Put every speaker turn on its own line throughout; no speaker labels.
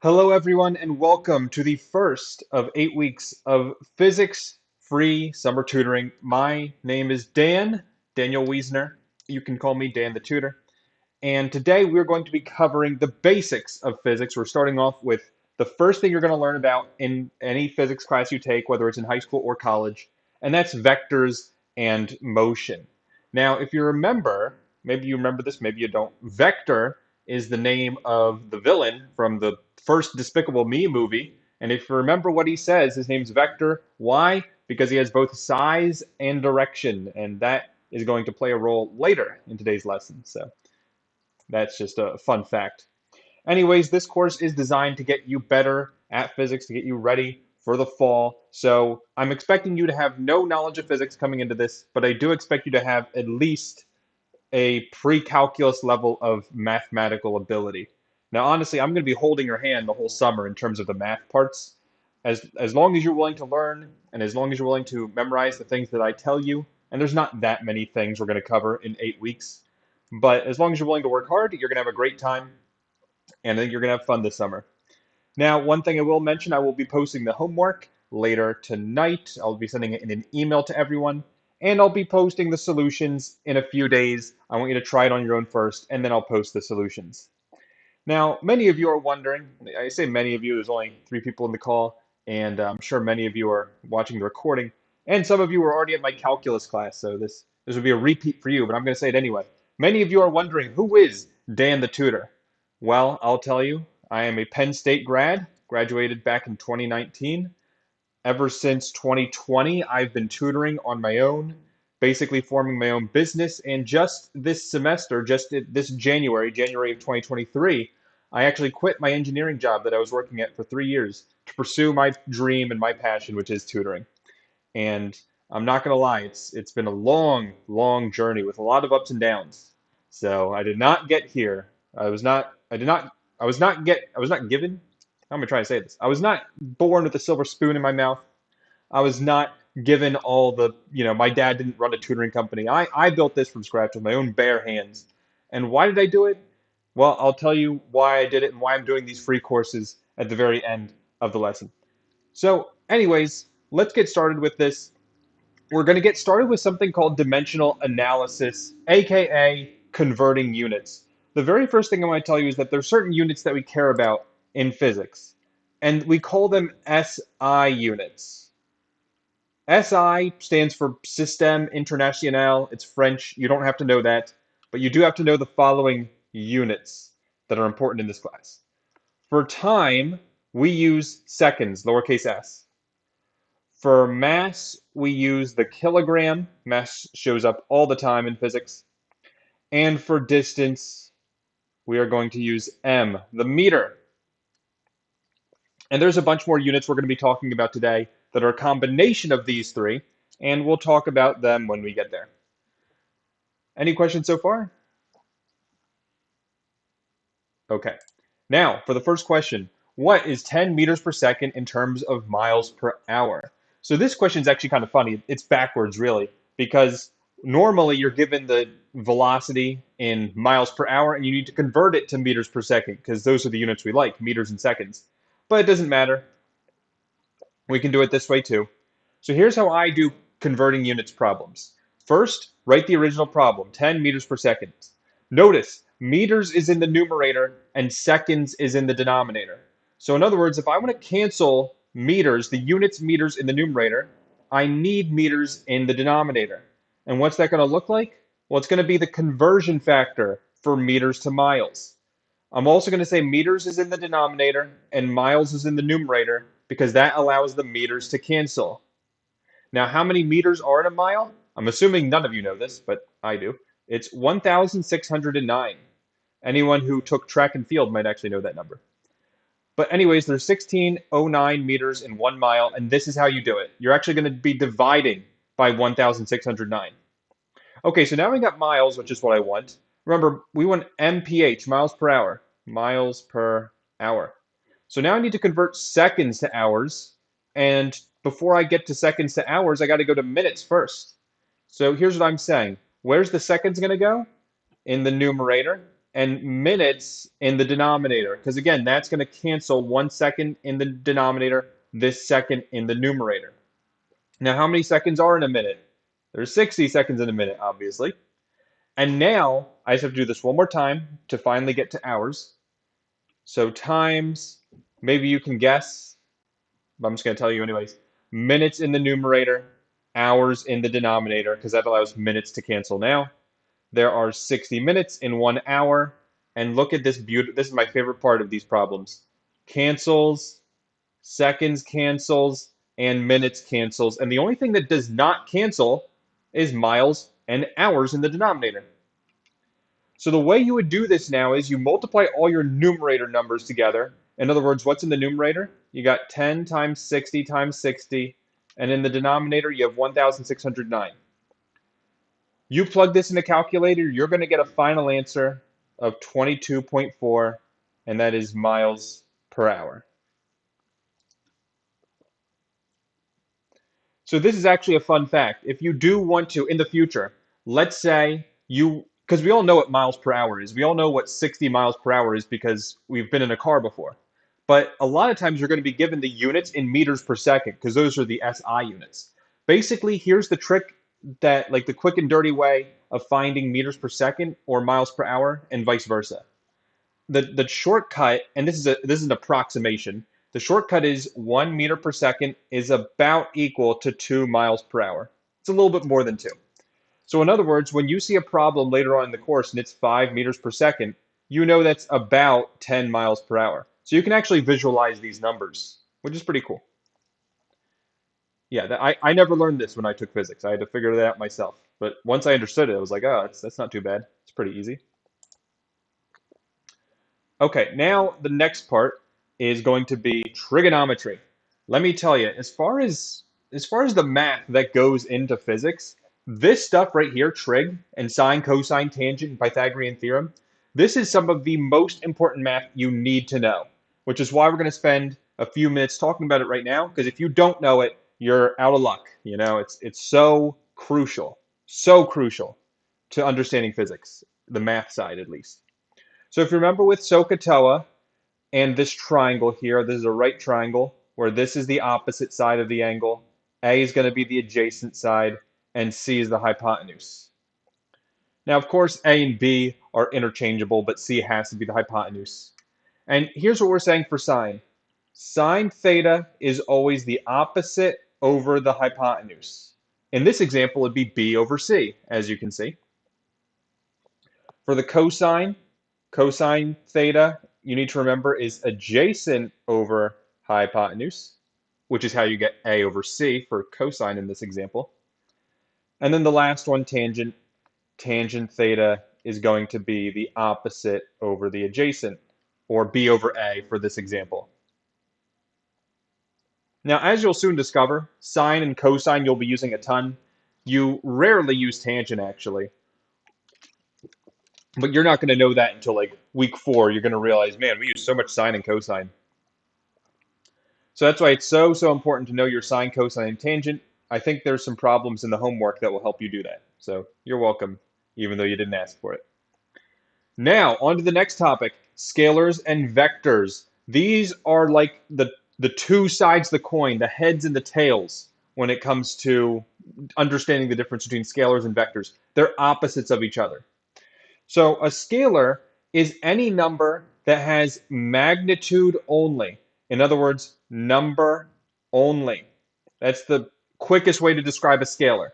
Hello, everyone, and welcome to the first of 8 weeks of physics free summer tutoring. My name is Daniel Wiesner. You can call me Dan the Tutor. And today we're going to be covering the basics of physics. We're starting off with the first thing you're going to learn about in any physics class you take, whether it's in high school or college, and that's vectors and motion. Now, if you remember, maybe you remember this, maybe you don't, vector is the name of the villain from the first Despicable Me movie. And if you remember what he says, his name's Vector. Why? Because he has both size and direction, and that is going to play a role later in today's lesson. So that's just a fun fact. Anyways, this course is designed to get you better at physics, to get you ready for the fall. So I'm expecting you to have no knowledge of physics coming into this, but I do expect you to have at least a pre-calculus level of mathematical ability. Now, honestly, I'm going to be holding your hand the whole summer in terms of the math parts. As long as you're willing to learn and as long as you're willing to memorize the things that I tell you, and there's not that many things we're going to cover in 8 weeks, but as long as you're willing to work hard, you're going to have a great time, and I think you're going to have fun this summer. Now, one thing I will mention, I will be posting the homework later tonight. I'll be sending it in an email to everyone, and I'll be posting the solutions in a few days. I want you to try it on your own first, and then I'll post the solutions. Now, many of you are wondering, I say many of you, there's only 3 people in the call, and I'm sure many of you are watching the recording, and some of you are already at my calculus class, so this would be a repeat for you, but I'm going to say it anyway. Many of you are wondering, who is Dan the Tutor? Well, I'll tell you, I am a Penn State grad, graduated back in 2019. Ever since 2020, I've been tutoring on my own, basically forming my own business. And just this semester, just this January of 2023, I actually quit my engineering job that I was working at for 3 years to pursue my dream and my passion, which is tutoring. And I'm not gonna lie, it's been a long journey with a lot of ups and downs. So I did not get here. I did not, I was not given. How am I trying to say this? I was not born with a silver spoon in my mouth. I was not given all the, my dad didn't run a tutoring company. I built this from scratch with my own bare hands. And why did I do it? Well, I'll tell you why I did it and why I'm doing these free courses at the very end of the lesson. So, anyways, let's get started with this. We're going to get started with something called dimensional analysis, aka converting units. The very first thing I want to tell you is that there's certain units that we care about in physics, and we call them SI units. SI stands for Système International. It's French. You don't have to know that, but you do have to know the following units that are important in this class. For time, we use seconds, lowercase s. For mass, we use the kilogram. Mass shows up all the time in physics. And for distance, we are going to use m, the meter. And there's a bunch more units we're going to be talking about today that are a combination of these three, and we'll talk about them when we get there. Any questions so far? Okay. Now, for the first question, what is 10 meters per second in terms of miles per hour? So this question is actually kind of funny. It's backwards, really, because normally you're given the velocity in miles per hour and you need to convert it to meters per second because those are the units we like, meters and seconds. But it doesn't matter. We can do it this way too. So here's how I do converting units problems. First, write the original problem, 10 meters per second. Notice, meters is in the numerator and seconds is in the denominator. So in other words, if I want to cancel meters, the units meters in the numerator, I need meters in the denominator. And what's that going to look like? Well, it's going to be the conversion factor for meters to miles. I'm also going to say meters is in the denominator and miles is in the numerator because that allows the meters to cancel. Now, how many meters are in a mile? I'm assuming none of you know this, but I do. It's 1,609. Anyone who took track and field might actually know that number. But anyways, there's 1609 meters in 1 mile, and this is how you do it. You're actually going to be dividing by 1,609. Okay, so now we got miles, which is what I want. Remember, we want mph, miles per hour. Miles per hour. So now I need to convert seconds to hours, and before I get to seconds to hours, I got to go to minutes first. So here's what I'm saying. Where's the seconds going to go? In the numerator. and minutes in the denominator. Because again, that's going to cancel 1 second in the denominator, this second in the numerator. Now, how many seconds are in a minute? There's 60 seconds in a minute, obviously. And now I just have to do this one more time to finally get to hours. So times, maybe you can guess, but I'm just going to tell you anyways. Minutes in the numerator, hours in the denominator, because that allows minutes to cancel now. There are 60 minutes in 1 hour. And look at this beauty. This is my favorite part of these problems. Cancels, seconds cancels, and minutes cancels. And the only thing that does not cancel is miles and hours in the denominator. So the way you would do this now is you multiply all your numerator numbers together. In other words, what's in the numerator? You got 10 times 60 times 60. And in the denominator, you have 1,609. You plug this in a calculator, you're going to get a final answer of 22.4, and that is miles per hour. So this is actually a fun fact. If you do want to, in the future, let's say you, because we all know what miles per hour is. We all know what 60 miles per hour is because we've been in a car before. But a lot of times you're going to be given the units in meters per second because those are the SI units. Basically, here's the trick that, like the quick and dirty way of finding meters per second or miles per hour and vice versa. The shortcut, and this is an approximation. The shortcut is 1 meter per second is about equal to 2 miles per hour. It's a little bit more than 2. So in other words, when you see a problem later on in the course and it's 5 meters per second, you know that's about 10 miles per hour. So you can actually visualize these numbers, which is pretty cool. Yeah, I never learned this when I took physics. I had to figure that out myself. But once I understood it, I was like, oh, that's not too bad. It's pretty easy. Okay, now the next part is going to be trigonometry. Let me tell you, as far as the math that goes into physics, this stuff right here, trig and sine, cosine, tangent, and Pythagorean theorem, this is some of the most important math you need to know, which is why we're going to spend a few minutes talking about it right now, because if you don't know it, you're out of luck. You know, it's so crucial to understanding physics, the math side at least. So if you remember with SOHCAHTOA and this triangle here, this is a right triangle where this is the opposite side of the angle. A is going to be the adjacent side, and C is the hypotenuse. Now, of course, A and B are interchangeable, but C has to be the hypotenuse. And here's what we're saying for sine. Sine theta is always the opposite over the hypotenuse. In this example, it'd be B over C, as you can see. For the cosine, cosine theta, you need to remember, is adjacent over hypotenuse, which is how you get A over C for cosine in this example. And then the last one, tangent. Tangent theta is going to be the opposite over the adjacent, or B over A for this example. Now, as you'll soon discover, sine and cosine you'll be using a ton. You rarely use tangent, actually. But you're not going to know that until like week 4. You're going to realize, man, we use so much sine and cosine. So that's why it's so important to know your sine, cosine, and tangent. I think there's some problems in the homework that will help you do that. So you're welcome, even though you didn't ask for it. Now, on to the next topic, scalars and vectors. These are like the two sides of the coin, the heads and the tails, when it comes to understanding the difference between scalars and vectors. They're opposites of each other. So a scalar is any number that has magnitude only. In other words, number only. That's the quickest way to describe a scalar.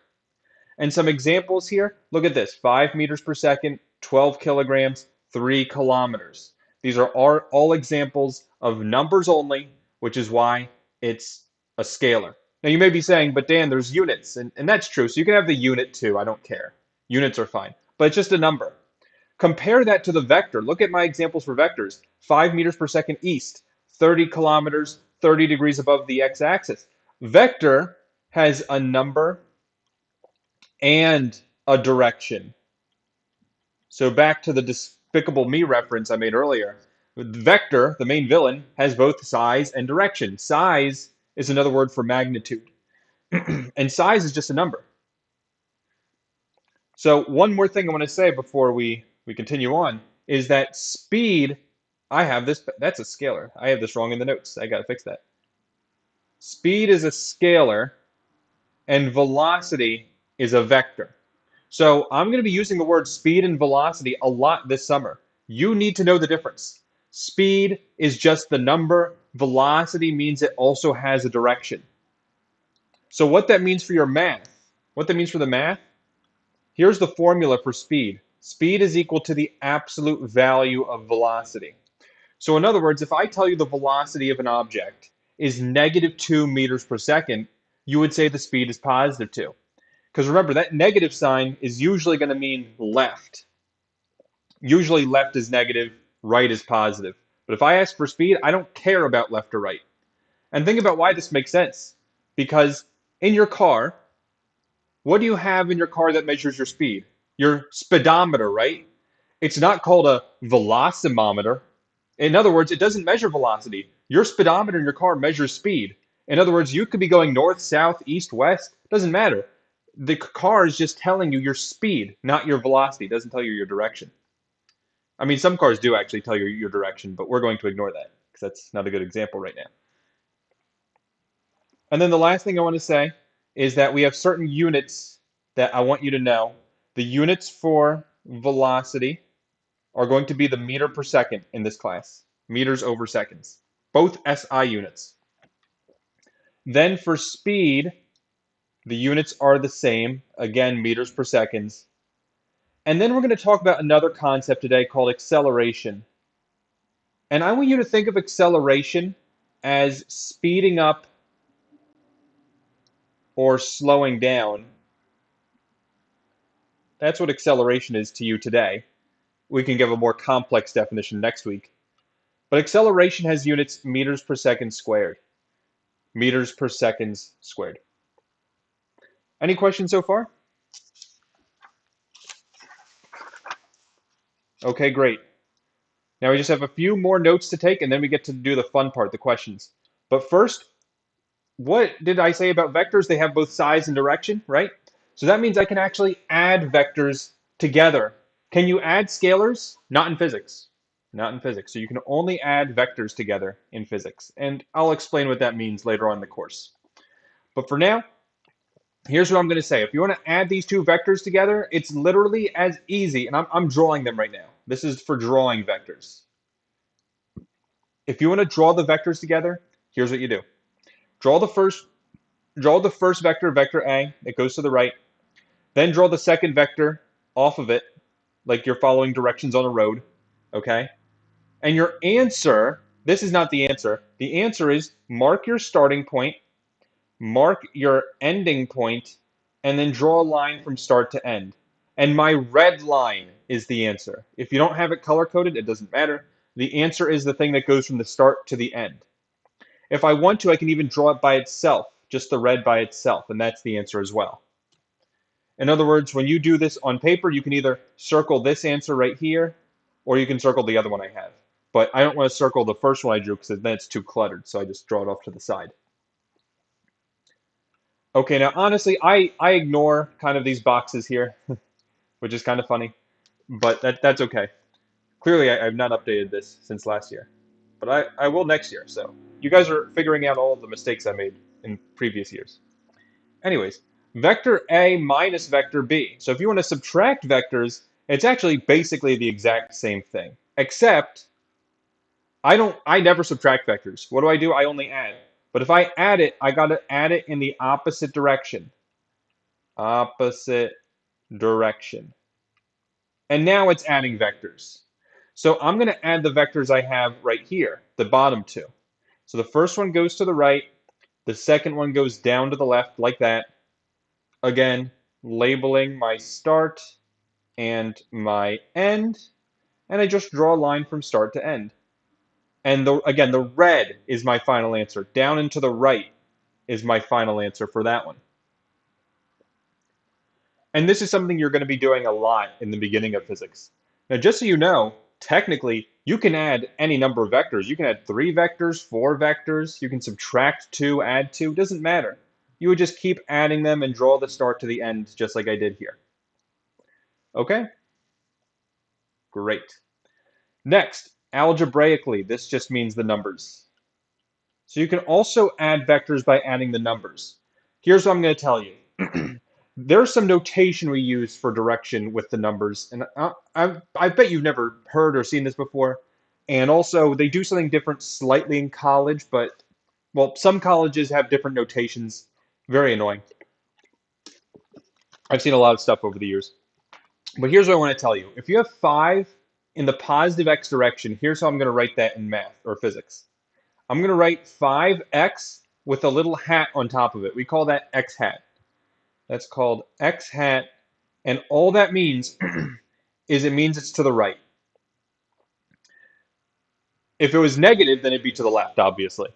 And some examples here, look at this, 5 meters per second, 12 kilograms, 3 kilometers. These are all examples of numbers only, which is why it's a scalar. Now you may be saying, but Dan, there's units, and that's true. So you can have the unit too, I don't care. Units are fine, but it's just a number. Compare that to the vector. Look at my examples for vectors. 5 meters per second east, 30 kilometers, 30 degrees above the x-axis. Vector has a number and a direction. So back to the Despicable Me reference I made earlier. Vector, the main villain, has both size and direction. Size is another word for magnitude. And size is just a number. So one more thing I want to say before we continue on is that speed, I have this, that's a scalar. I have this wrong in the notes. I got to fix that. Speed is a scalar and velocity is a vector. So I'm going to be using the word speed and velocity a lot this summer. You need to know the difference. Speed is just the number. Velocity means it also has a direction. So what that means for your math, what that means for the math, here's the formula for speed. Speed is equal to the absolute value of velocity. So in other words, if I tell you the velocity of an object is -2 meters per second, you would say the speed is +2. Because remember, that negative sign is usually going to mean left. Usually left is negative, right is positive. But if I ask for speed, I don't care about left or right. And think about why this makes sense. Because in your car, what do you have in your car that measures your speed? Your speedometer, right? It's not called a velocimometer. In other words, it doesn't measure velocity. Your speedometer in your car measures speed. In other words, you could be going north, south, east, west. Doesn't matter. The car is just telling you your speed, not your velocity. It doesn't tell you your direction. I mean, some cars do actually tell you your direction, but we're going to ignore that because that's not a good example right now. And then the last thing I want to say is that we have certain units that I want you to know. The units for velocity are going to be the meter per second in this class, meters over seconds, both SI units. Then for speed, the units are the same, again, meters per seconds. And then we're going to talk about another concept today called acceleration. And I want you to think of acceleration as speeding up or slowing down. That's what acceleration is to you today. We can give a more complex definition next week. But acceleration has units meters per second squared. Meters per seconds squared. Any questions so far? Okay, great. Now we just have a few more notes to take and then we get to do the fun part, the questions. But first, what did I say about vectors? They have both size and direction, right? So that means I can actually add vectors together. Can you add scalars? Not in physics. Not in physics. So you can only add vectors together in physics. And I'll explain what that means later on in the course. But for now, here's what I'm going to say. If you want to add these two vectors together, it's literally as easy, and I'm drawing them right now. This is for drawing vectors. If you want to draw the vectors together, here's what you do. Draw the first vector, vector A, it goes to the right. Then draw the second vector off of it, like you're following directions on a road, okay? And your answer, this is not the answer. The answer is mark your starting point, mark your ending point, and then draw a line from start to end. And my red line is the answer. If you don't have it color-coded, it doesn't matter. The answer is the thing that goes from the start to the end. If I want to, I can even draw it by itself, just the red by itself, and that's the answer as well. In other words, when you do this on paper, you can either circle this answer right here, or you can circle the other one I have. But I don't want to circle the first one I drew because then it's too cluttered, so I just draw it off to the side. Okay, now honestly, I ignore kind of these boxes here, which is kind of funny, but that's okay. Clearly, I've not updated this since last year, but I will next year, so you guys are figuring out all of the mistakes I made in previous years. Anyways, vector A minus vector B. So if you want to subtract vectors, it's actually basically the exact same thing, except I never subtract vectors. What do? I only add. But if I add it, I got to add it in the opposite direction. Opposite direction. And now it's adding vectors. So I'm going to add the vectors I have right here, the bottom two. So the first one goes to the right, the second one goes down to the left like that. Again, labeling my start and my end, and I just draw a line from start to end. And again, the red is my final answer. Down and to the right is my final answer for that one. And this is something you're going to be doing a lot in the beginning of physics. Now, just so you know, technically, you can add any number of vectors. You can add 3 vectors, 4 vectors. You can subtract 2, add 2. It doesn't matter. You would just keep adding them and draw the start to the end, just like I did here. Okay? Great. Next, algebraically, this just means the numbers. So you can also add vectors by adding the numbers. Here's what I'm going to tell you. There's some notation we use for direction with the numbers, and I bet you've never heard or seen this before. And also, they do something different slightly in college, but, well, some colleges have different notations. Very annoying. I've seen a lot of stuff over the years. But here's what I want to tell you. If you have 5 in the positive x direction, here's how I'm going to write that in math or physics. I'm going to write 5x with a little hat on top of it. We call that x hat. That's called x hat. And all that means is it means it's to the right. If it was negative, then it'd be to the left, obviously.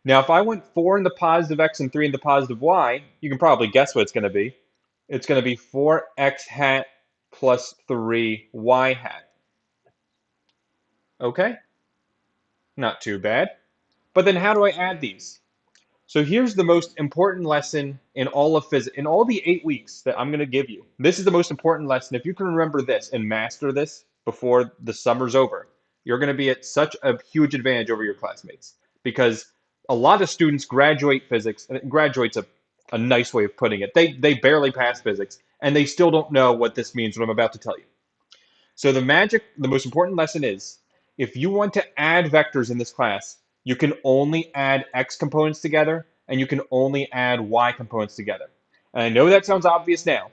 Now, if I went 4 in the positive x and 3 in the positive y, you can probably guess what it's going to be. It's going to be 4x hat plus 3y hat. Okay? Not too bad. But then how do I add these? So here's the most important lesson in all of physics, in all the 8 weeks that I'm going to give you. This is the most important lesson. If you can remember this and master this before the summer's over, you're going to be at such a huge advantage over your classmates because a lot of students graduate physics, and graduate's a nice way of putting it. They barely pass physics, and they still don't know what this means, what I'm about to tell you. So the most important lesson is if you want to add vectors in this class, you can only add x components together and you can only add y components together. And I know that sounds obvious now,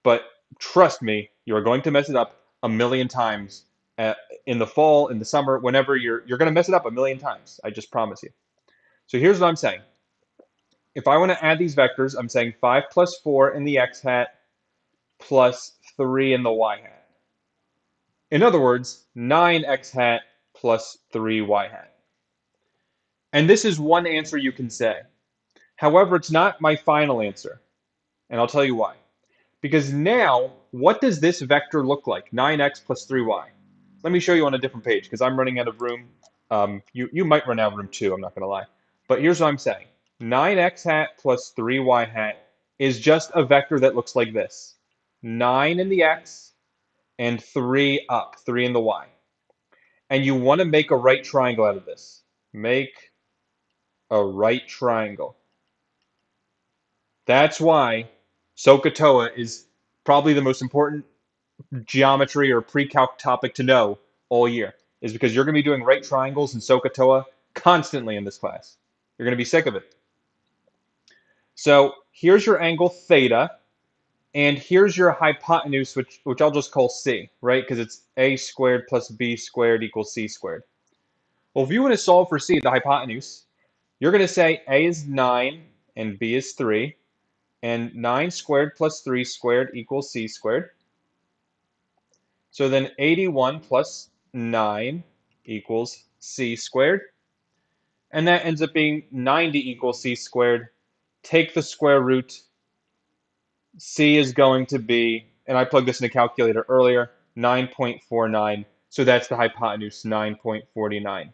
but trust me, you are going to mess it up a million times in the fall, in the summer, whenever you're going to mess it up a million times. I just promise you. So here's what I'm saying. If I want to add these vectors, I'm saying 5 plus 4 in the x hat plus 3 in the y hat. In other words, 9x hat plus 3y hat. And this is one answer you can say. However, it's not my final answer. And I'll tell you why. Because now, what does this vector look like? 9x plus 3y. Let me show you on a different page because I'm running out of room. You might run out of room too, I'm not going to lie. But here's what I'm saying. 9x hat plus 3y hat is just a vector that looks like this. 9 in the x and 3 up, 3 in the y. And you want to make a right triangle out of this. Make a right triangle. That's why SOHCAHTOA is probably the most important geometry or pre-calc topic to know all year, is because you're going to be doing right triangles in SOHCAHTOA constantly in this class. You're going to be sick of it. So here's your angle theta, and here's your hypotenuse, which I'll just call C, right? Because it's a squared plus b squared equals c squared. Well, if you want to solve for c, the hypotenuse, you're going to say a is 9 and b is 3, and 9 squared plus 3 squared equals c squared. So then 81 plus 9 equals c squared. And that ends up being 90 equals c squared. Take the square root. C is going to be, and I plugged this in a calculator earlier, 9.49. So that's the hypotenuse, 9.49.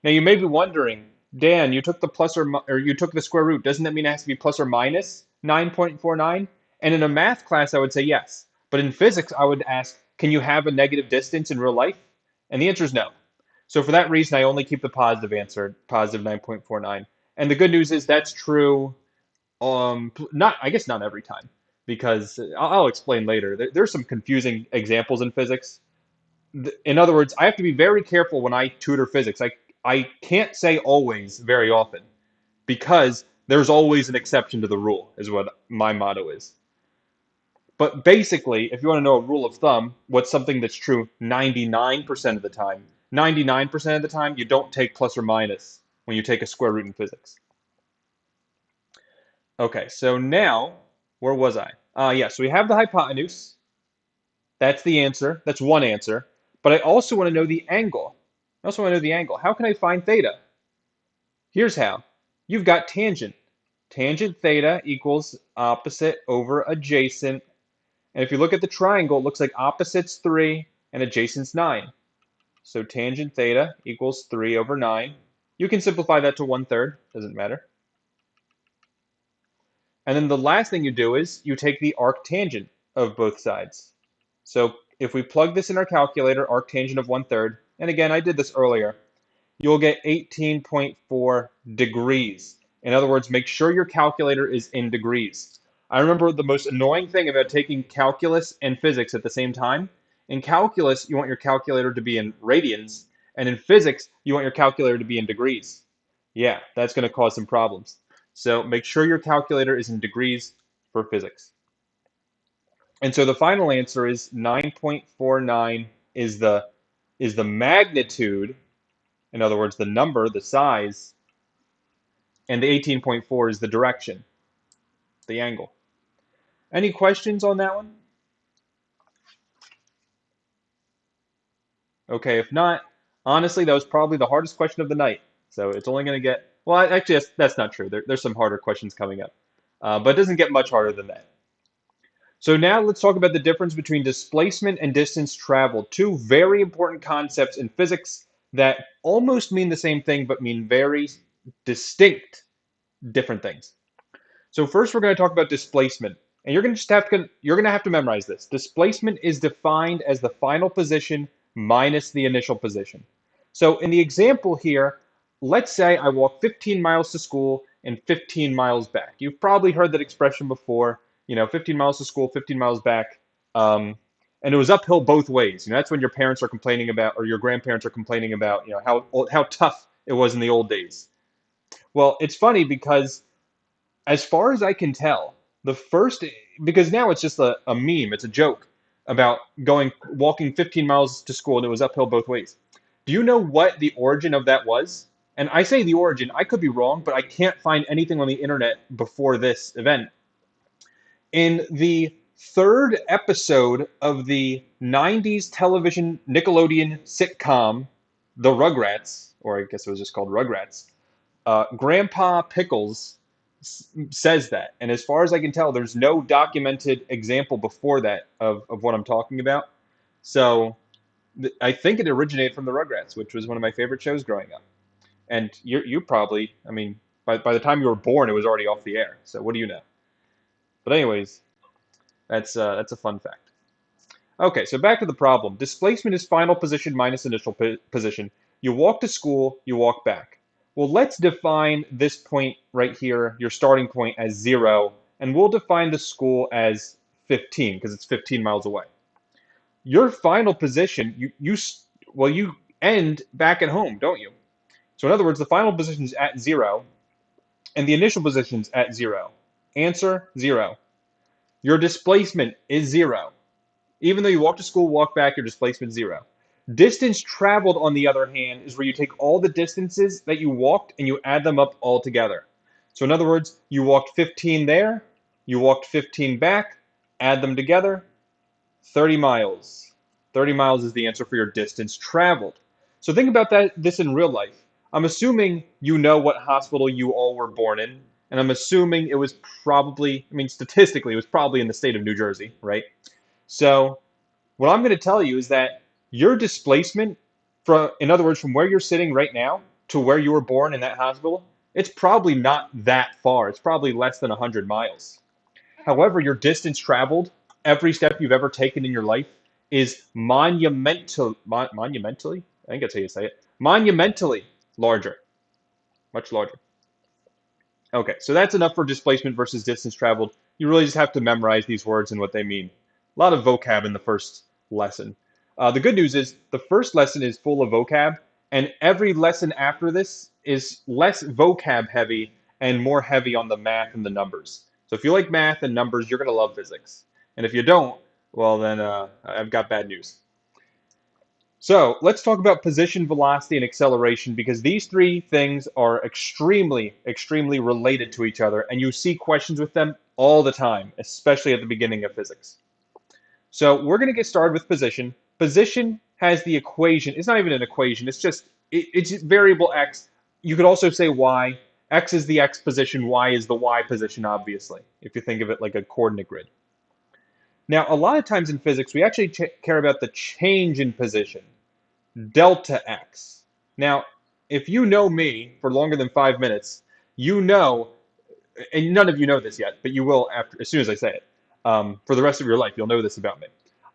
Now you may be wondering, Dan, you took the or you took the square root. Doesn't that mean it has to be plus or minus 9.49? And in a math class, I would say yes. But in physics, I would ask, can you have a negative distance in real life? And the answer is no. So for that reason, I only keep the positive answer, positive 9.49. And the good news is that's true. Not I guess not every time, because I'll explain later. There's some confusing examples in physics. In other words, I have to be very careful when I tutor physics. I can't say always very often because there's always an exception to the rule, is what my motto is. But basically, if you want to know a rule of thumb, what's something that's true 99% of the time? 99% of the time, you don't take plus or minus when you take a square root in physics. Okay, so now, where was I? Yeah, so we have the hypotenuse. That's the answer. That's one answer. But I also want to know the angle. I also want to know the angle. How can I find theta? Here's how. You've got tangent. Tangent theta equals opposite over adjacent. And if you look at the triangle, it looks like opposite's 3 and adjacent's 9. So tangent theta equals 3 over 9. You can simplify that to 1/3. Doesn't matter. And then the last thing you do is you take the arctangent of both sides. So if we plug this in our calculator, arctangent of 1/3, and again, I did this earlier, you'll get 18.4 degrees. In other words, make sure your calculator is in degrees. I remember the most annoying thing about taking calculus and physics at the same time. In calculus, you want your calculator to be in radians, and in physics, you want your calculator to be in degrees. Yeah, that's going to cause some problems. So make sure your calculator is in degrees for physics. And so the final answer is 9.49 is the magnitude, in other words, the number, the size, and the 18.4 is the direction, the angle. Any questions on that one? Okay, if not, honestly, that was probably the hardest question of the night. So it's only going to get, well, actually, that's not true. There's some harder questions coming up. But it doesn't get much harder than that. So now let's talk about the difference between displacement and distance traveled. Two very important concepts in physics that almost mean the same thing, but mean very distinct different things. So first, we're going to talk about displacement, and you're going to have to memorize this. Displacement is defined as the final position minus the initial position. So in the example here, let's say I walk 15 miles to school and 15 miles back. You've probably heard that expression before. 15 miles to school, 15 miles back. And it was uphill both ways. That's when your parents are complaining about, or your grandparents are complaining about, how tough it was in the old days. Well, it's funny because as far as I can tell, the first, because now it's just a meme, it's a joke about walking 15 miles to school and it was uphill both ways. Do you know what the origin of that was? And I say the origin, I could be wrong, but I can't find anything on the internet before this event. In the third episode of the 90s television Nickelodeon sitcom, The Rugrats, or I guess it was just called Rugrats, Grandpa Pickles says that. And as far as I can tell, there's no documented example before that of what I'm talking about. So I think it originated from the Rugrats, which was one of my favorite shows growing up. And you probably, I mean, by the time you were born, it was already off the air. So what do you know? But anyways, that's a fun fact. Okay, so back to the problem. Displacement is final position minus initial position. You walk to school, you walk back. Well, let's define this point right here, your starting point, as 0, and we'll define the school as 15 because it's 15 miles away. Your final position, you end back at home, don't you? So in other words, the final position is at 0, and the initial position is at 0. Answer, 0. Your displacement is 0. Even though you walk to school, walk back, your displacement 0. Distance traveled, on the other hand, is where you take all the distances that you walked and you add them up all together. So in other words, you walked 15 there, you walked 15 back, add them together, 30 miles. 30 miles is the answer for your distance traveled. So think about this in real life. I'm assuming you know what hospital you all were born in, and I'm assuming it was probably, I mean, statistically, it was probably in the state of New Jersey, right? So what I'm going to tell you is that your displacement, in other words, from where you're sitting right now to where you were born in that hospital, it's probably not that far. It's probably less than 100 miles. However, your distance traveled, every step you've ever taken in your life, is monumentally, I think that's how you say it, monumentally larger, much larger. Okay, so that's enough for displacement versus distance traveled. You really just have to memorize these words and what they mean. A lot of vocab in the first lesson. The good news is the first lesson is full of vocab, and every lesson after this is less vocab heavy and more heavy on the math and the numbers. So if you like math and numbers, you're going to love physics. And if you don't, well, then I've got bad news. So let's talk about position, velocity, and acceleration because these three things are extremely, extremely related to each other, and you see questions with them all the time, especially at the beginning of physics. So we're going to get started with position. Position has the equation. It's not even an equation. It's variable x. You could also say y. X is the x position. Y is the y position, obviously, if you think of it like a coordinate grid. Now, a lot of times in physics, we actually care about the change in position, delta x. Now, if you know me for longer than 5 minutes, you know, and none of you know this yet, but you will as soon as I say it. For the rest of your life, you'll know this about me.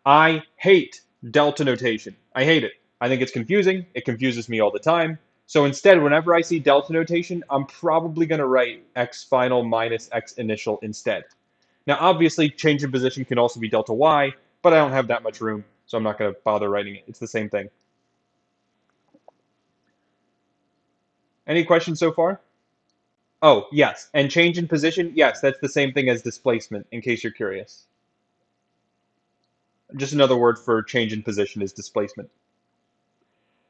I hate delta notation. I hate it. I think it's confusing. It confuses me all the time. So instead, whenever I see delta notation, I'm probably going to write x final minus x initial instead. Now, obviously, change in position can also be delta y, but I don't have that much room, so I'm not going to bother writing it. It's the same thing. Any questions so far? Oh, yes. And change in position, yes, that's the same thing as displacement, in case you're curious. Just another word for change in position is displacement.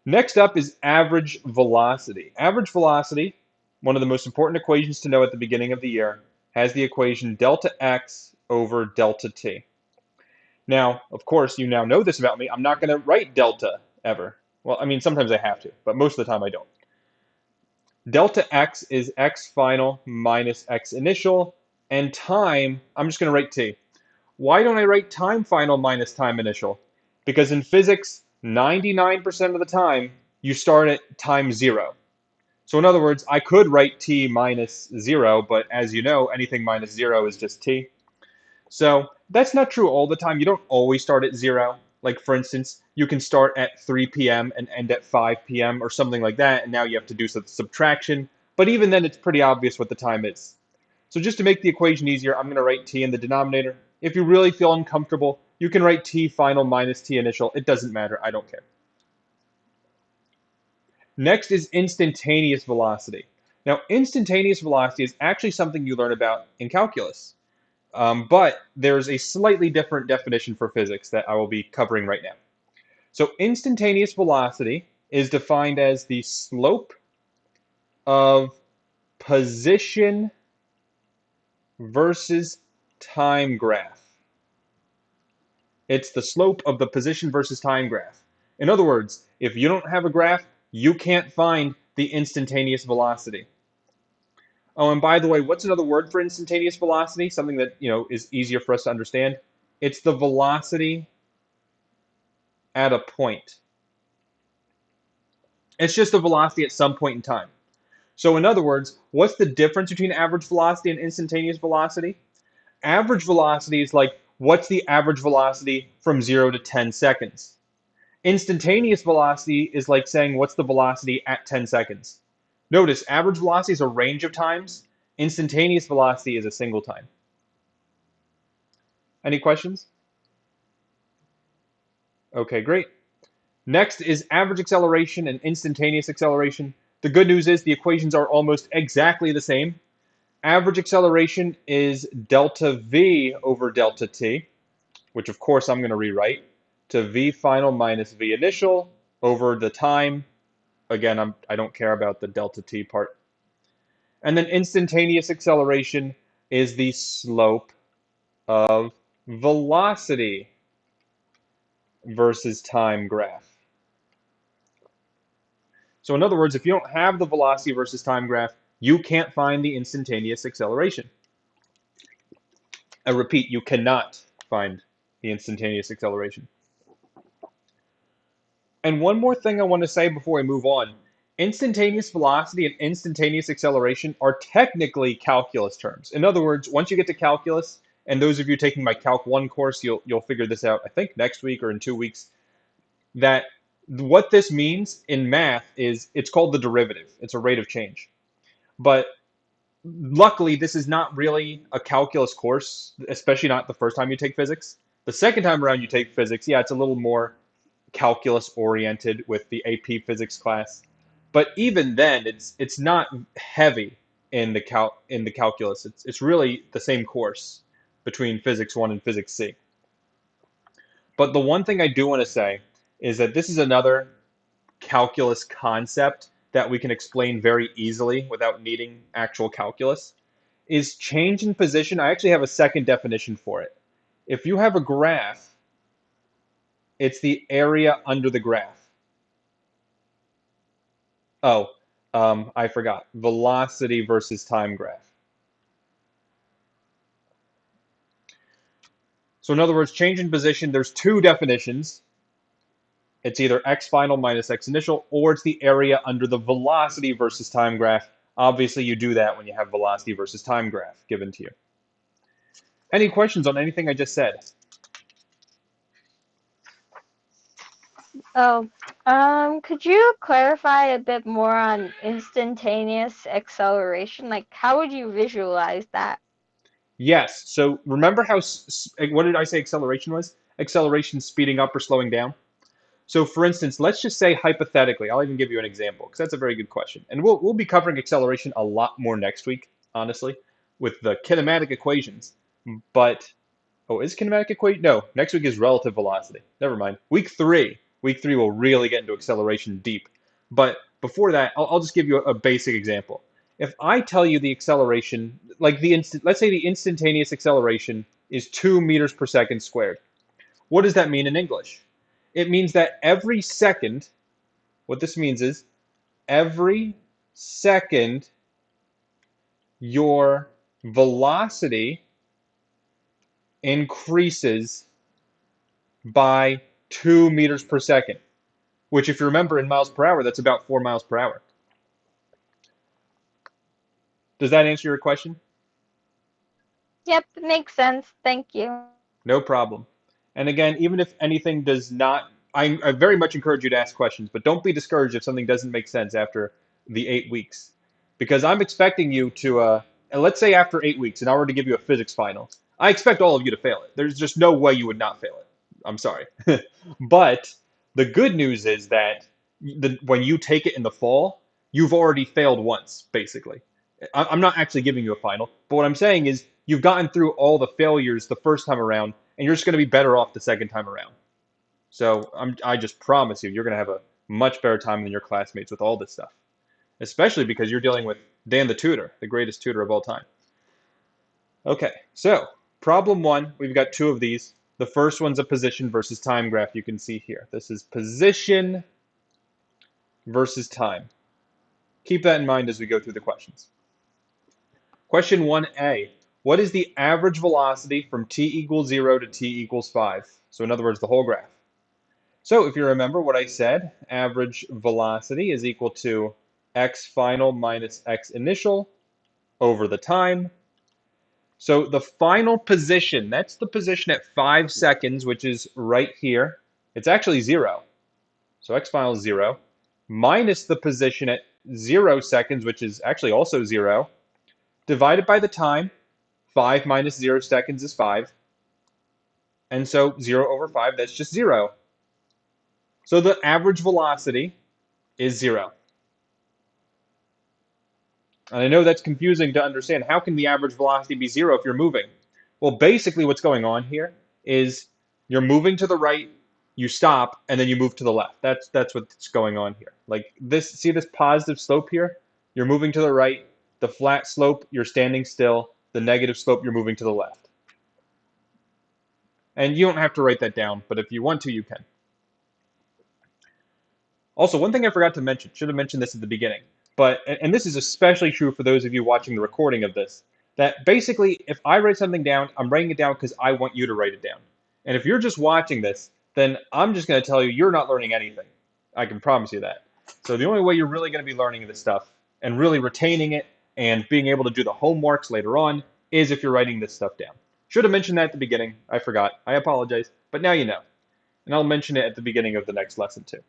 Next up is average velocity. Average velocity, one of the most important equations to know at the beginning of the year, has the equation delta x over delta t. Now, of course, you now know this about me. I'm not going to write delta ever. Well, I mean, sometimes I have to, but most of the time I don't. Delta x is x final minus x initial, and time, I'm just going to write t. Why don't I write time final minus time initial? Because in physics, 99% of the time, you start at time 0. So in other words, I could write t minus 0, but as you know, anything minus 0 is just t. So that's not true all the time. You don't always start at 0. Like, for instance, you can start at 3 p.m. and end at 5 p.m. or something like that, and now you have to do some subtraction. But even then, it's pretty obvious what the time is. So just to make the equation easier, I'm going to write t in the denominator. If you really feel uncomfortable, you can write t final minus t initial. It doesn't matter. I don't care. Next is instantaneous velocity. Now, instantaneous velocity is actually something you learn about in calculus. But there's a slightly different definition for physics that I will be covering right now. So instantaneous velocity is defined as the slope of position versus time graph. It's the slope of the position versus time graph. In other words, if you don't have a graph, you can't find the instantaneous velocity. Oh, and by the way, what's another word for instantaneous velocity? Something that, is easier for us to understand. It's the velocity at a point. It's just the velocity at some point in time. So in other words, what's the difference between average velocity and instantaneous velocity? Average velocity is like, what's the average velocity from 0 to 10 seconds? Instantaneous velocity is like saying, what's the velocity at 10 seconds? Notice, average velocity is a range of times. Instantaneous velocity is a single time. Any questions? Okay, great. Next is average acceleration and instantaneous acceleration. The good news is the equations are almost exactly the same. Average acceleration is delta v over delta t, which of course I'm going to rewrite to v final minus v initial over the time. Again, I don't care about the delta t part. And then instantaneous acceleration is the slope of velocity versus time graph. So in other words, if you don't have the velocity versus time graph, you can't find the instantaneous acceleration. I repeat, you cannot find the instantaneous acceleration. And one more thing I want to say before I move on. Instantaneous velocity and instantaneous acceleration are technically calculus terms. In other words, once you get to calculus, and those of you taking my Calc 1 course, you'll figure this out, I think next week or in 2 weeks, that what this means in math is it's called the derivative. It's a rate of change. But luckily, this is not really a calculus course, especially not the first time you take physics. The second time around you take physics, yeah, it's a little more calculus oriented with the AP physics class. But even then, it's not heavy in the calculus. It's really the same course between Physics 1 and Physics C. But the one thing I do want to say is that this is another calculus concept that we can explain very easily without needing actual calculus, is change in position. I actually have a second definition for it. If you have a graph, it's the area under the graph. Oh, I forgot. Velocity versus time graph. So in other words, change in position, there's two definitions. It's either x final minus x initial, or it's the area under the velocity versus time graph. Obviously, you do that when you have velocity versus time graph given to you. Any questions on anything I just said?
Oh, could you clarify a bit more on instantaneous acceleration? Like, how would you visualize that?
Yes. So remember how, what did I say acceleration was? Acceleration speeding up or slowing down? So for instance, let's just say hypothetically, I'll even give you an example because that's a very good question. And we'll be covering acceleration a lot more next week, honestly, with the kinematic equations. But oh, is kinematic equation? No, next week is relative velocity. Never mind. Week three will really get into acceleration deep. But before that, I'll just give you a basic example. If I tell you the acceleration, like the instant, let's say the instantaneous acceleration is 2 meters per second squared. What does that mean in English? It means that every second, what this means is every second your velocity increases by 2 meters per second, which, if you remember in miles per hour, that's about 4 miles per hour. Does that answer your question?
Yep, it makes sense. Thank you.
No problem. And again, even if anything does not, I very much encourage you to ask questions, but don't be discouraged if something doesn't make sense after the 8 weeks. Because I'm expecting you to, and let's say after 8 weeks, and I were to give you a physics final, I expect all of you to fail it. There's just no way you would not fail it. I'm sorry. But the good news is that when you take it in the fall, you've already failed once, basically. I'm not actually giving you a final, but what I'm saying is you've gotten through all the failures the first time around, and you're just going to be better off the second time around. So I just promise you, you're going to have a much better time than your classmates with all this stuff, especially because you're dealing with Dan the tutor, the greatest tutor of all time. Okay, so problem one, we've got two of these. The first one's a position versus time graph you can see here. This is position versus time. Keep that in mind as we go through the questions. Question 1a. What is the average velocity from t equals 0 to t equals 5? So in other words, the whole graph. So if you remember what I said, average velocity is equal to x final minus x initial over the time. So the final position, that's the position at 5 seconds, which is right here. It's actually 0. So x final is 0, minus the position at 0 seconds, which is actually also 0, divided by the time. 5 minus 0 seconds is 5. And so 0 over 5, that's just 0. So the average velocity is 0. And I know that's confusing to understand. How can the average velocity be 0 if you're moving? Well, basically what's going on here is you're moving to the right, you stop, and then you move to the left. That's what's going on here. Like this, see this positive slope here? You're moving to the right. The flat slope, you're standing still. The negative slope, you're moving to the left. And you don't have to write that down, but if you want to, you can. Also, one thing I forgot to mention, should have mentioned this at the beginning, but, and this is especially true for those of you watching the recording of this, that basically if I write something down, I'm writing it down because I want you to write it down. And if you're just watching this, then I'm just going to tell you you're not learning anything. I can promise you that. So the only way you're really going to be learning this stuff and really retaining it and being able to do the homeworks later on is if you're writing this stuff down. Should have mentioned that at the beginning. I forgot. I apologize. But now you know. And I'll mention it at the beginning of the next lesson too.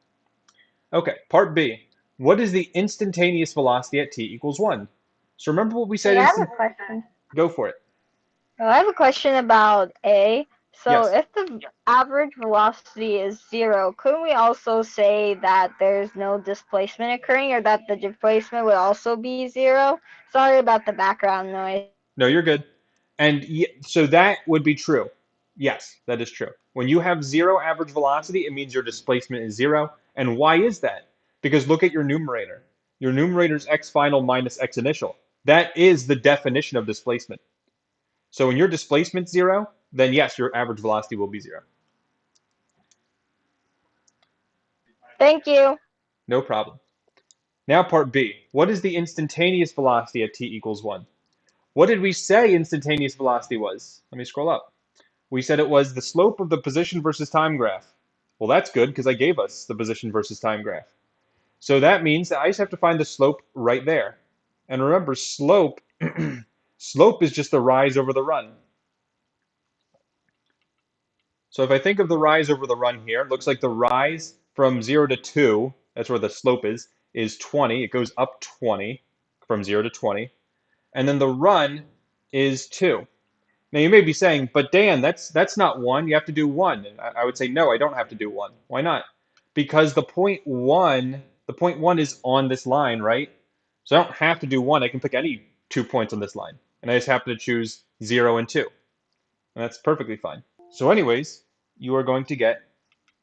Okay, part B. What is the instantaneous velocity at t equals 1? So remember what we said
Hey, I have
instant.
a question.
Go for it.
I have a question about A. So
Yes.
if the average velocity is 0, couldn't we also say that there's no displacement occurring or that the displacement would also be 0? Sorry about the background noise.
No, you're good. And so that would be true. Yes, that is true. When you have 0 average velocity, it means your displacement is 0. And why is that? Because look at your numerator. Your numerator is x final minus x initial. That is the definition of displacement. So when your displacement's 0, then yes, your average velocity will be 0.
Thank you.
No problem. Now part B. What is the instantaneous velocity at t equals 1? What did we say instantaneous velocity was? Let me scroll up. We said it was the slope of the position versus time graph. Well, that's good because I gave us the position versus time graph. So that means that I just have to find the slope right there. And remember, slope slope is just the rise over the run. So if I think of the rise over the run here, it looks like the rise from 0 to 2, that's where the slope is 20. It goes up 20 from 0 to 20. And then the run is 2. Now you may be saying, but Dan, that's not 1. You have to do 1. And I would say, no, I don't have to do 1. Why not? Because the point 1 is on this line, right? So I don't have to do 1. I can pick any 2 points on this line. And I just happen to choose 0 and 2. And that's perfectly fine. So anyways, you are going to get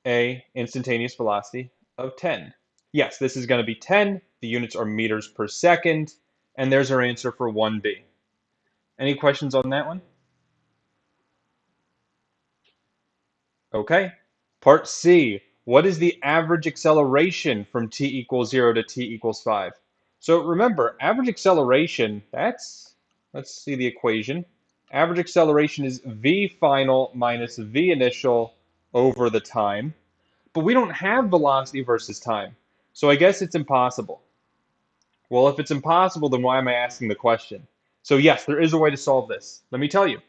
a instantaneous velocity of 10. Yes, this is going to be 10. The units are meters per second. And there's our answer for 1B. Any questions on that one? Okay. Part C. What is the average acceleration from t equals 0 to t equals 5? So remember, average acceleration, let's see the equation. Average acceleration is v final minus v initial over the time. But we don't have velocity versus time. So I guess it's impossible. Well, if it's impossible, then why am I asking the question? So yes, there is a way to solve this. Let me tell you.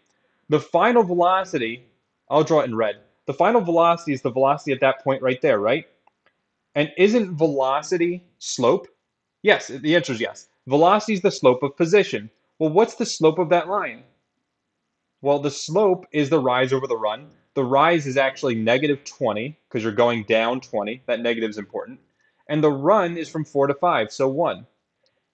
The final velocity, I'll draw it in red. The final velocity is the velocity at that point right there, right? And isn't velocity slope? Yes, the answer is yes. Velocity is the slope of position. Well, what's the slope of that line? Well, the slope is the rise over the run. The rise is actually negative 20 because you're going down 20. That negative is important. And the run is from 4 to 5, so 1.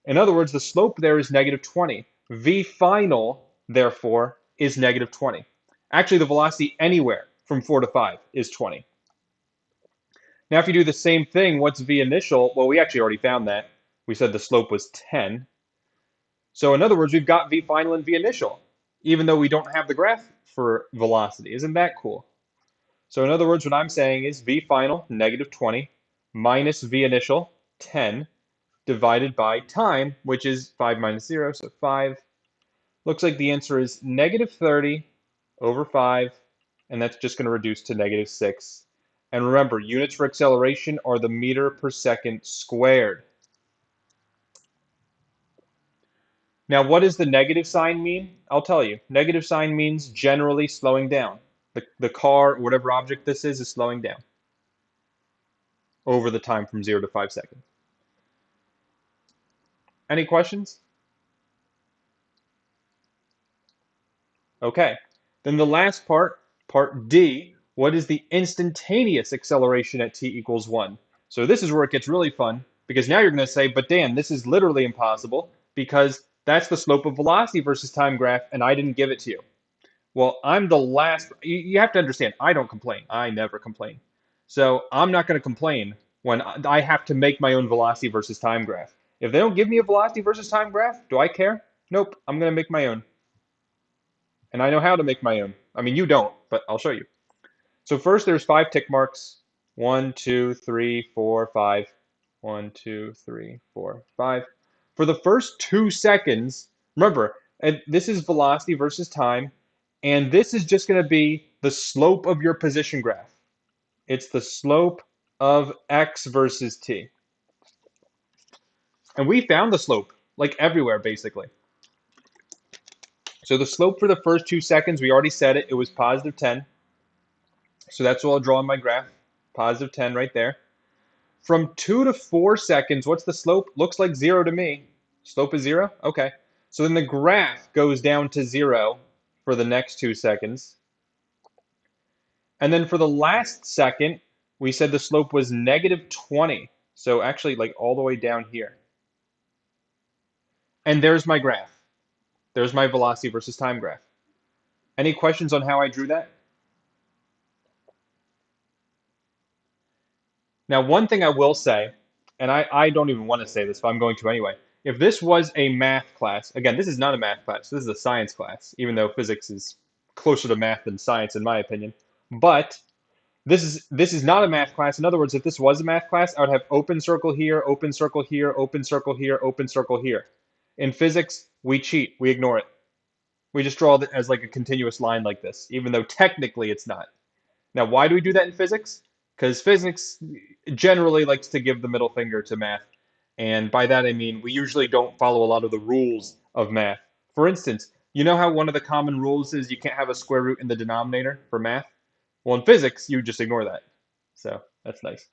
In other words, the slope there is negative 20. V final, therefore, is negative 20. Actually, the velocity anywhere from 4 to 5 is 20. Now, if you do the same thing, what's V initial? Well, we actually already found that. We said the slope was 10. So in other words, we've got V final and V initial, even though we don't have the graph for velocity. Isn't that cool? So in other words, what I'm saying is V final, negative 20, minus V initial, 10, divided by time, which is 5 minus 0, so 5. Looks like the answer is negative 30 over 5, and that's just going to reduce to negative 6. And remember, units for acceleration are the meter per second squared. Now, what does the negative sign mean? I'll tell you. Negative sign means generally slowing down. The car, or whatever object this is slowing down over the time from 0 to 5 seconds. Any questions? Okay. Then the last part, part D, what is the instantaneous acceleration at t equals 1? So this is where it gets really fun, because now you're going to say, but Dan, this is literally impossible, because that's the slope of velocity versus time graph, and I didn't give it to you. Well, I'm the last. You have to understand, I don't complain. I never complain. So I'm not going to complain when I have to make my own velocity versus time graph. If they don't give me a velocity versus time graph, do I care? Nope, I'm going to make my own. And I know how to make my own. I mean, you don't, but I'll show you. So first, there's 5 tick marks. 1, 2, 3, 4, 5. 1, 2, 3, 4, 5. For the first 2 seconds, remember, this is velocity versus time, and this is just going to be the slope of your position graph. It's the slope of x versus t. And we found the slope, like everywhere, basically. So the slope for the first 2 seconds, we already said it, it was positive 10. So that's what I'll draw on my graph, positive 10 right there. From 2 to 4 seconds, what's the slope? Looks like 0 to me. Slope is 0? Okay. So then the graph goes down to 0 for the next 2 seconds. And then for the last second, we said the slope was negative 20. So actually like all the way down here. And there's my graph. There's my velocity versus time graph. Any questions on how I drew that? Now, one thing I will say, and I don't even want to say this, but I'm going to anyway. If this was a math class, again, this is not a math class, this is a science class, even though physics is closer to math than science, in my opinion. But this is not a math class. In other words, if this was a math class, I would have open circle here, open circle here, open circle here, open circle here. In physics, we cheat, we ignore it. We just draw it as like a continuous line like this, even though technically it's not. Now, why do we do that in physics? Because physics generally likes to give the middle finger to math. And by that I mean we usually don't follow a lot of the rules of math. For instance, you know how one of the common rules is you can't have a square root in the denominator for math? Well, in physics, you just ignore that. So that's nice.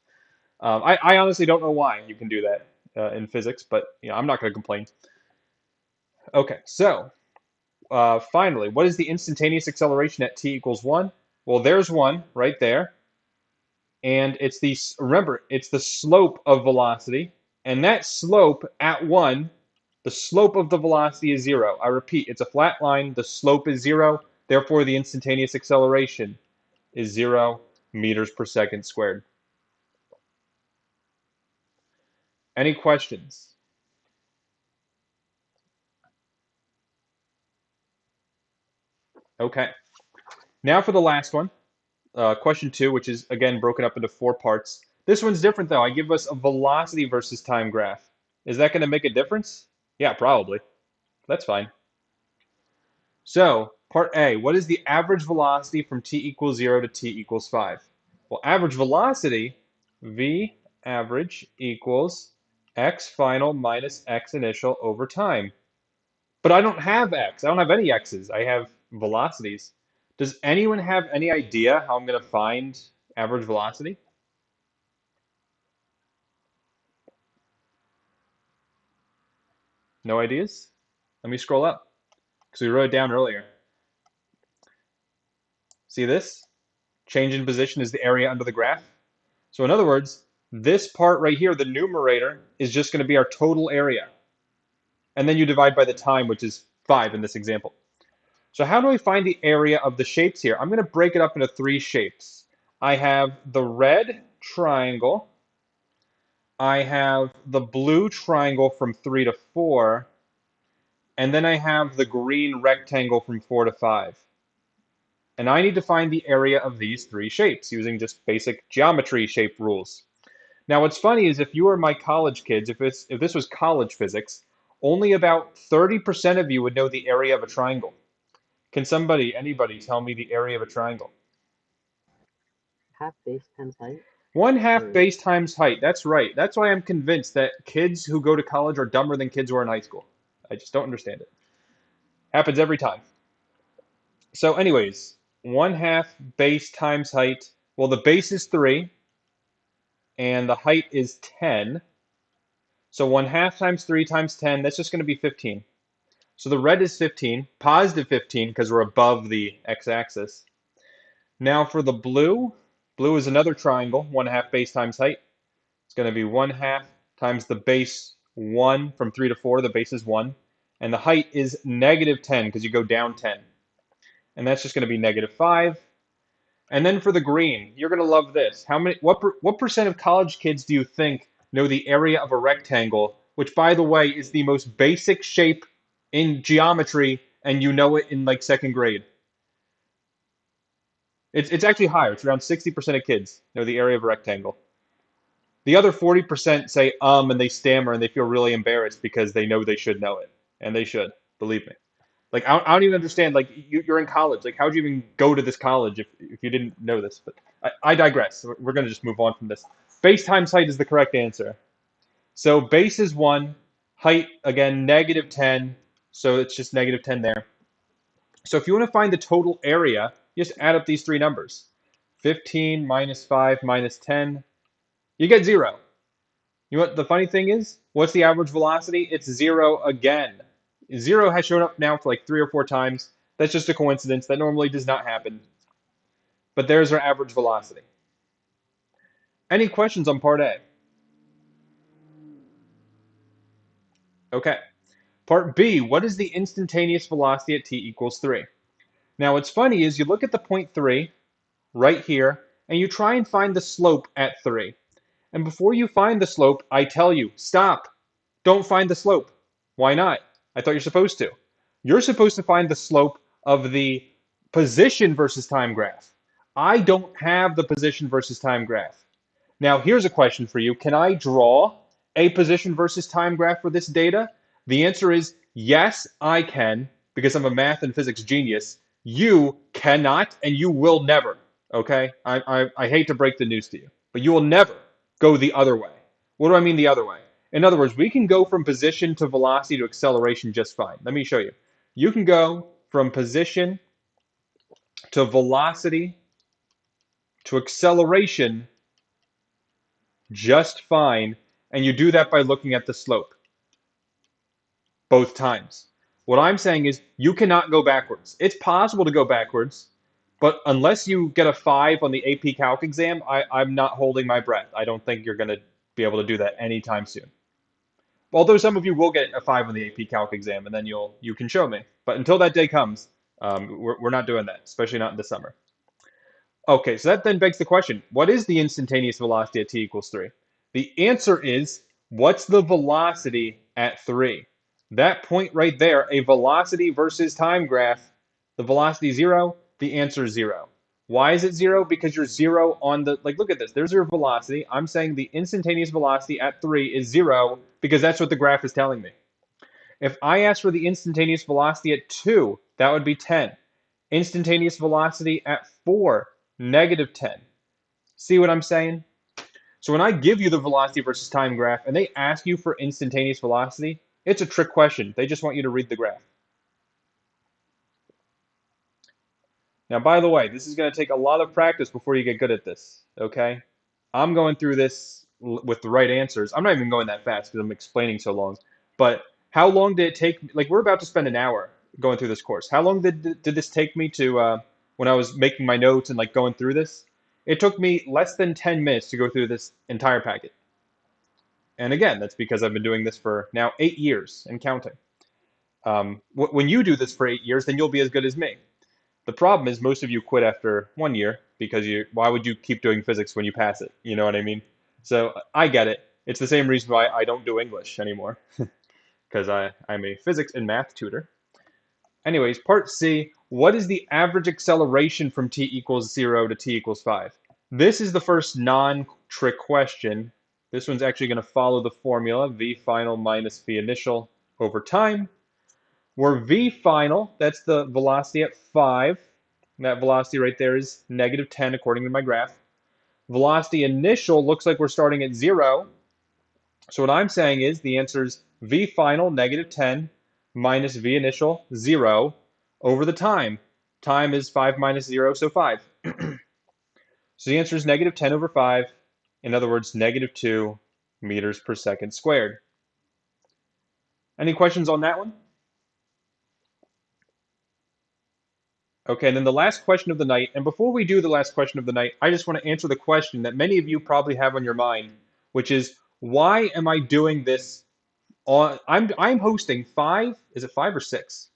I honestly don't know why you can do that in physics, but I'm not going to complain. Okay, so finally, what is the instantaneous acceleration at t equals 1? Well, there's 1 right there. And remember, it's the slope of velocity. And that slope at 1, the slope of the velocity is 0. I repeat, it's a flat line. The slope is 0. Therefore, the instantaneous acceleration is 0 meters per second squared. Any questions? Okay. Now for the last one. Question 2, which is again broken up into 4 parts. This one's different though. I give us a velocity versus time graph. Is that going to make a difference? Yeah, probably. That's fine. So, part A, what is the average velocity from t equals 0 to t equals 5? Well, average velocity, v average equals x final minus x initial over time. But I don't have x. I don't have any x's. I have velocities. Does anyone have any idea how I'm going to find average velocity? No ideas? Let me scroll up because we wrote it down earlier. See this? Change in position is the area under the graph. So in other words, this part right here, the numerator, is just going to be our total area. And then you divide by the time, which is 5 in this example. So how do I find the area of the shapes here? I'm going to break it up into 3 shapes. I have the red triangle. I have the blue triangle from 3 to 4. And then I have the green rectangle from 4 to 5. And I need to find the area of these 3 shapes using just basic geometry shape rules. Now, what's funny is if you were my college kids, if this was college physics, only about 30% of you would know the area of a triangle. Can anybody tell me the area of a triangle?
Half base times height?
1/2
Or
base times height. That's right. That's why I'm convinced that kids who go to college are dumber than kids who are in high school. I just don't understand it. Happens every time. So anyways, 1/2 base times height. Well, the base is 3 and the height is 10. So 1/2 times 3 times 10, that's just going to be 15. So the red is 15, positive 15 because we're above the x-axis. Now for the blue, blue is another triangle, 1/2 base times height. It's going to be 1/2 times the base 1 from 3 to 4, the base is 1. And the height is negative 10 because you go down 10. And that's just going to be negative 5. And then for the green, you're going to love this. What percent of college kids do you think know the area of a rectangle, which by the way is the most basic shape in geometry, and you know it in like second grade? It's actually higher. It's around 60% of kids know the area of a rectangle. The other 40% say and they stammer and they feel really embarrassed because they know they should know it, and they should, believe me. Like I don't even understand. Like you're in college. Like how'd you even go to this college if you didn't know this? But I digress. We're gonna just move on from this. Base times height is the correct answer. So base is 1, height again negative 10. So it's just negative 10 there. So if you want to find the total area, you just add up these 3 numbers. 15 minus 5 minus 10. You get 0. You know what the funny thing is? What's the average velocity? It's 0 again. 0 has shown up now for like 3 or 4 times. That's just a coincidence. That normally does not happen. But there's our average velocity. Any questions on part A? Okay. Part B, what is the instantaneous velocity at t equals 3? Now what's funny is you look at the point 3 right here, and you try and find the slope at 3. And before you find the slope, I tell you, stop. Don't find the slope. Why not? I thought you're supposed to. You're supposed to find the slope of the position versus time graph. I don't have the position versus time graph. Now, here's a question for you. Can I draw a position versus time graph for this data? The answer is yes, I can, because I'm a math and physics genius. You cannot, and you will never. Okay? I hate to break the news to you, but you will never go the other way. What do I mean the other way? In other words, we can go from position to velocity to acceleration just fine. Let me show you. You can go from position to velocity to acceleration just fine, and you do that by looking at the slope both times. What I'm saying is you cannot go backwards. It's possible to go backwards, but unless you get a 5 on the AP Calc exam, I'm not holding my breath. I don't think you're going to be able to do that anytime soon. Although some of you will get a 5 on the AP Calc exam, and then you can show me. But until that day comes, we're not doing that, especially not in the summer. Okay, so that then begs the question, what is the instantaneous velocity at t equals 3? The answer is, what's the velocity at 3? That point right there, a velocity versus time graph, the velocity 0, the answer is 0. Why is it 0? Because you're 0 on the, like, look at this. There's your velocity. I'm saying the instantaneous velocity at 3 is 0 because that's what the graph is telling me. If I ask for the instantaneous velocity at 2, that would be 10. Instantaneous velocity at 4, negative 10. See what I'm saying? So when I give you the velocity versus time graph and they ask you for instantaneous velocity, it's a trick question. They just want you to read the graph. Now, by the way, this is going to take a lot of practice before you get good at this, okay? I'm going through this with the right answers. I'm not even going that fast because I'm explaining so long. But how long did it take? Like, we're about to spend an hour going through this course. How long did this take me to when I was making my notes and like going through this? It took me less than 10 minutes to go through this entire packet. And again, that's because I've been doing this for now 8 years and counting. When you do this for 8 years, then you'll be as good as me. The problem is most of you quit after 1 year because why would you keep doing physics when you pass it? You know what I mean? So I get it. It's the same reason why I don't do English anymore because I'm a physics and math tutor. Anyways, part C, what is the average acceleration from t equals 0 to t equals 5? This is the first non-trick question. This one's actually going to follow the formula, v final minus v initial over time, where v final, that's the velocity at 5. That velocity right there is negative 10 according to my graph. Velocity initial looks like we're starting at 0. So what I'm saying is the answer is v final, negative 10, minus v initial, 0, over the time. Time is 5 minus 0, so 5. So the answer is negative 10 over 5. In other words, negative 2 meters per second squared. Any questions on that one? Okay, and then the last question of the night, and before we do the last question of the night, I just want to answer the question that many of you probably have on your mind, which is, why am I doing this on, I'm hosting 5, is it 5 or 6?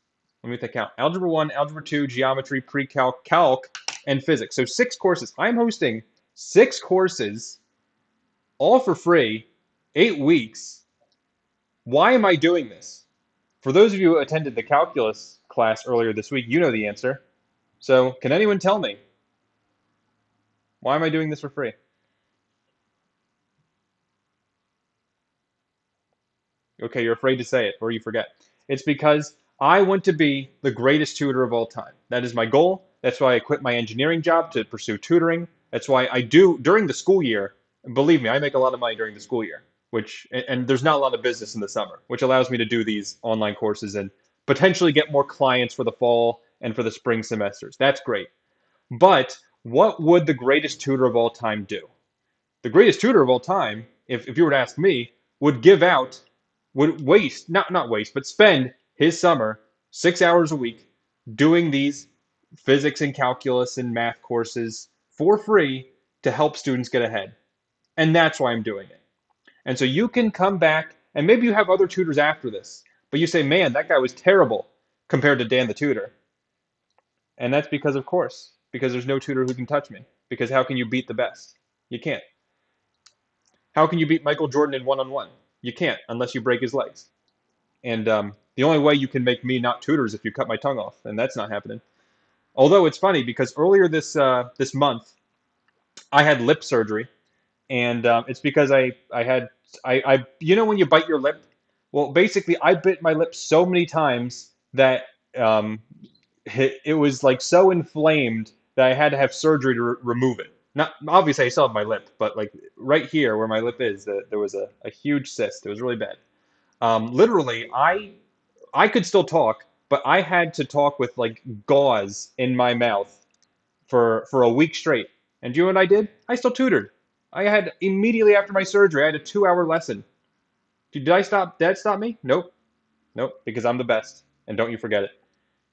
Let me think out. Algebra 1, Algebra 2, Geometry, Pre-Calc, Calc, and Physics. So 6 courses. I'm hosting 6 courses, all for free, 8 weeks. Why am I doing this? For those of you who attended the calculus class earlier this week, you know the answer. So can anyone tell me? Why am I doing this for free? Okay, you're afraid to say it, or you forget. It's because I want to be the greatest tutor of all time. That is my goal. That's why I quit my engineering job to pursue tutoring. That's why I do during the school year. Believe me, I make a lot of money during the school year, and there's not a lot of business in the summer, which allows me to do these online courses and potentially get more clients for the fall and for the spring semesters. That's great. But what would the greatest tutor of all time do? The greatest tutor of all time, if you were to ask me, would give out, would waste, not waste, but spend his summer 6 hours a week doing these physics and calculus and math courses for free to help students get ahead. And that's why I'm doing it. And so you can come back, and maybe you have other tutors after this, but you say, man, that guy was terrible compared to Dan the tutor. And that's because, of course, because there's no tutor who can touch me. Because how can you beat the best? You can't. How can you beat Michael Jordan in one-on-one? You can't unless you break his legs. And the only way you can make me not tutor is if you cut my tongue off, and that's not happening. Although it's funny because earlier this month I had lip surgery, and it's because I you know when you bite your lip, well basically I bit my lip so many times that um, it was like so inflamed that I had to have surgery to remove it. Not obviously I still have my lip, but like right here where my lip is, there was a huge cyst. It was really bad. Literally, I could still talk, but I had to talk with like gauze in my mouth for a week straight. And do you know what I did? I still tutored. I had immediately after my surgery, I had a 2-hour lesson. Did I stop? Dad stop me? Nope. Nope, because I'm the best. And don't you forget it.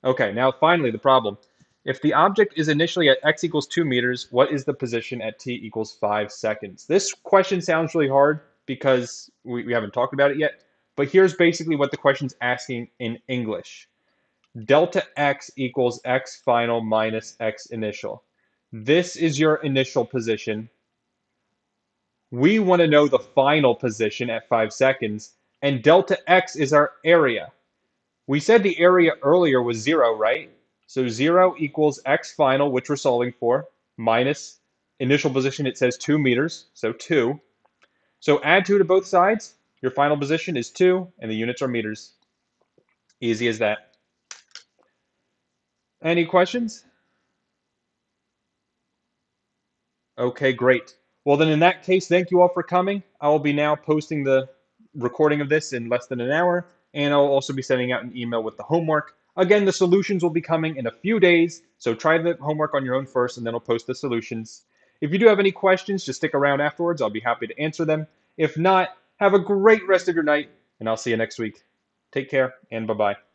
Okay, now finally the problem. If the object is initially at x equals 2 meters, what is the position at t equals 5 seconds? This question sounds really hard because we haven't talked about it yet, but here's basically what the question's asking in English. Delta x equals x final minus x initial. This is your initial position. We want to know the final position at 5 seconds, and delta x is our area. We said the area earlier was 0, right? So 0 equals x final, which we're solving for, minus initial position, it says 2 meters, so 2. So add 2 to both sides. Your final position is 2, and the units are meters. Easy as that. Any questions? Okay, great. Well, then in that case, thank you all for coming. I will be now posting the recording of this in less than an hour, and I'll also be sending out an email with the homework. Again, the solutions will be coming in a few days, so try the homework on your own first, and then I'll post the solutions. If you do have any questions, just stick around afterwards. I'll be happy to answer them. If not, have a great rest of your night, and I'll see you next week. Take care, and bye-bye.